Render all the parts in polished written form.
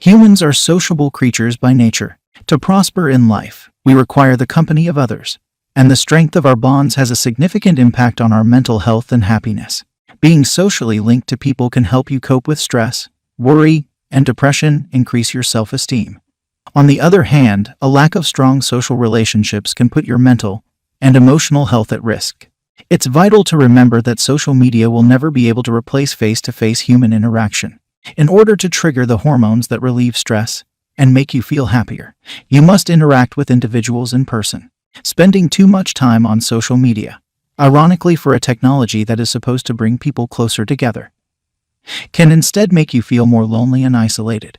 Humans are sociable creatures by nature. To prosper in life, we require the company of others, and the strength of our bonds has a significant impact on our mental health and happiness. Being socially linked to people can help you cope with stress, worry, and depression, increase your self-esteem. On the other hand, a lack of strong social relationships can put your mental and emotional health at risk. It's vital to remember that social media will never be able to replace face-to-face human interaction. In order to trigger the hormones that relieve stress and make you feel happier, you must interact with individuals in person. Spending too much time on social media, ironically for a technology that is supposed to bring people closer together, can instead make you feel more lonely and isolated,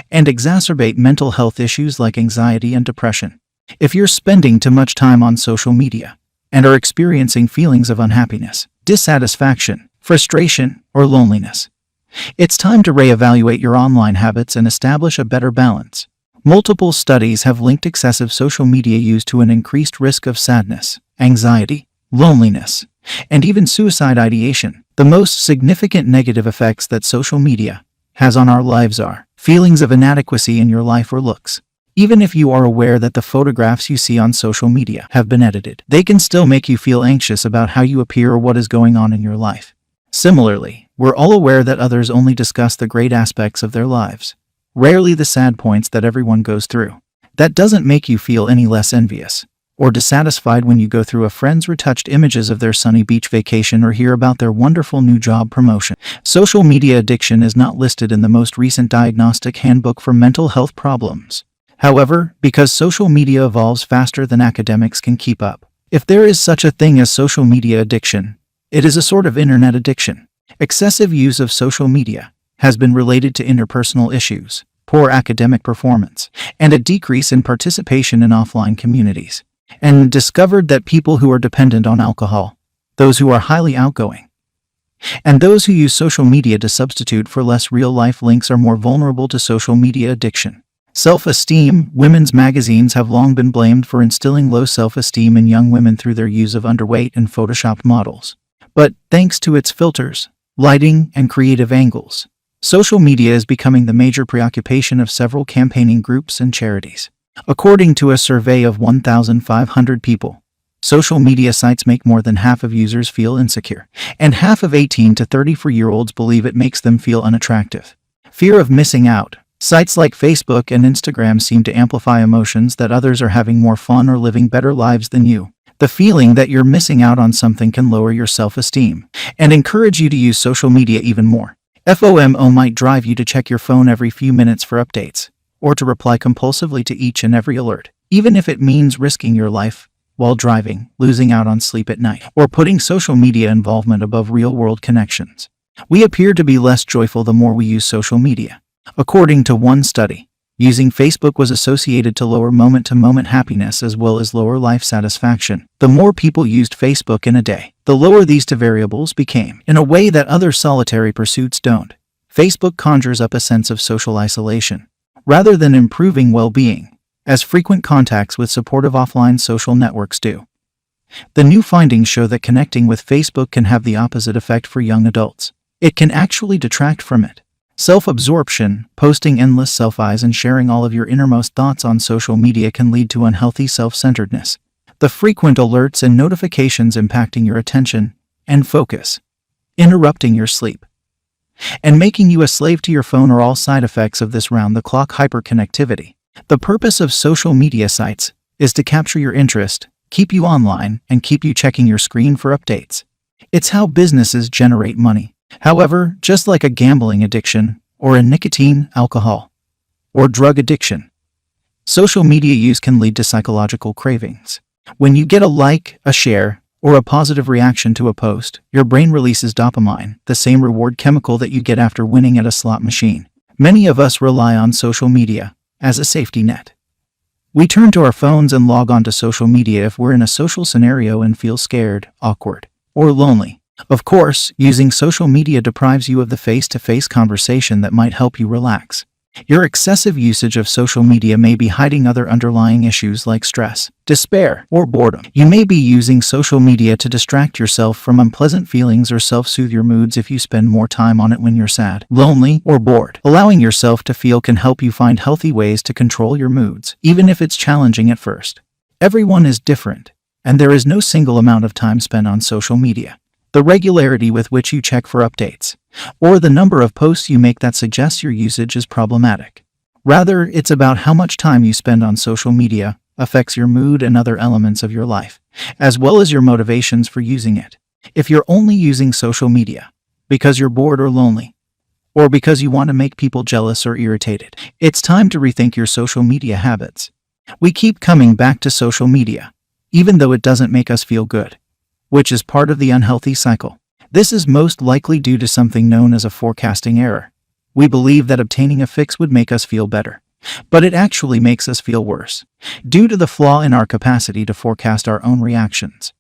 and exacerbate mental health issues like anxiety and depression. If you're spending too much time on social media and are experiencing feelings of unhappiness, dissatisfaction, frustration, or loneliness, it's time to reevaluate your online habits and establish a better balance. Multiple studies have linked excessive social media use to an increased risk of sadness, anxiety, loneliness, and even suicide ideation. The most significant negative effects that social media has on our lives are feelings of inadequacy in your life or looks. Even if you are aware that the photographs you see on social media have been edited, they can still make you feel anxious about how you appear or what is going on in your life. Similarly, we're all aware that others only discuss the great aspects of their lives, rarely the sad points that everyone goes through. That doesn't make you feel any less envious or dissatisfied when you go through a friend's retouched images of their sunny beach vacation or hear about their wonderful new job promotion. Social media addiction is not listed in the most recent diagnostic handbook for mental health problems. However, because social media evolves faster than academics can keep up, if there is such a thing as social media addiction, it is a sort of internet addiction. Excessive use of social media has been related to interpersonal issues, poor academic performance, and a decrease in participation in offline communities, and discovered that people who are dependent on alcohol, those who are highly outgoing, and those who use social media to substitute for less real-life links are more vulnerable to social media addiction. Self-esteem. Women's magazines have long been blamed for instilling low self-esteem in young women through their use of underweight and photoshopped models. But thanks to its filters, lighting, and creative angles, social media is becoming the major preoccupation of several campaigning groups and charities. According to a survey of 1,500 people, social media sites make more than half of users feel insecure, and half of 18 to 34-year-olds believe it makes them feel unattractive. Fear of missing out. Sites like Facebook and Instagram seem to amplify emotions that others are having more fun or living better lives than you. The feeling that you're missing out on something can lower your self-esteem and encourage you to use social media even more. FOMO might drive you to check your phone every few minutes for updates, or to reply compulsively to each and every alert, even if it means risking your life while driving, losing out on sleep at night, or putting social media involvement above real-world connections. We appear to be less joyful the more we use social media. According to one study, using Facebook was associated to lower moment-to-moment happiness as well as lower life satisfaction. The more people used Facebook in a day, the lower these two variables became. In a way that other solitary pursuits don't, Facebook conjures up a sense of social isolation, rather than improving well-being, as frequent contacts with supportive offline social networks do. The new findings show that connecting with Facebook can have the opposite effect for young adults. It can actually detract from it. Self-absorption, posting endless selfies and sharing all of your innermost thoughts on social media can lead to unhealthy self-centeredness. The frequent alerts and notifications impacting your attention and focus, interrupting your sleep, and making you a slave to your phone are all side effects of this round-the-clock hyperconnectivity. The purpose of social media sites is to capture your interest, keep you online, and keep you checking your screen for updates. It's how businesses generate money. However, just like a gambling addiction, or a nicotine, alcohol, or drug addiction, social media use can lead to psychological cravings. When you get a like, a share, or a positive reaction to a post, your brain releases dopamine, the same reward chemical that you get after winning at a slot machine. Many of us rely on social media as a safety net. We turn to our phones and log on to social media if we're in a social scenario and feel scared, awkward, or lonely. Of course, using social media deprives you of the face-to-face conversation that might help you relax. Your excessive usage of social media may be hiding other underlying issues like stress, despair, or boredom. You may be using social media to distract yourself from unpleasant feelings or self-soothe your moods if you spend more time on it when you're sad, lonely, or bored. Allowing yourself to feel can help you find healthy ways to control your moods, even if it's challenging at first. Everyone is different, and there is no single amount of time spent on social media. The regularity with which you check for updates, or the number of posts you make that suggests your usage is problematic. Rather, it's about how much time you spend on social media affects your mood and other elements of your life, as well as your motivations for using it. If you're only using social media because you're bored or lonely, or because you want to make people jealous or irritated, it's time to rethink your social media habits. We keep coming back to social media, even though it doesn't make us feel good, which is part of the unhealthy cycle. This is most likely due to something known as a forecasting error. We believe that obtaining a fix would make us feel better, but it actually makes us feel worse, due to the flaw in our capacity to forecast our own reactions.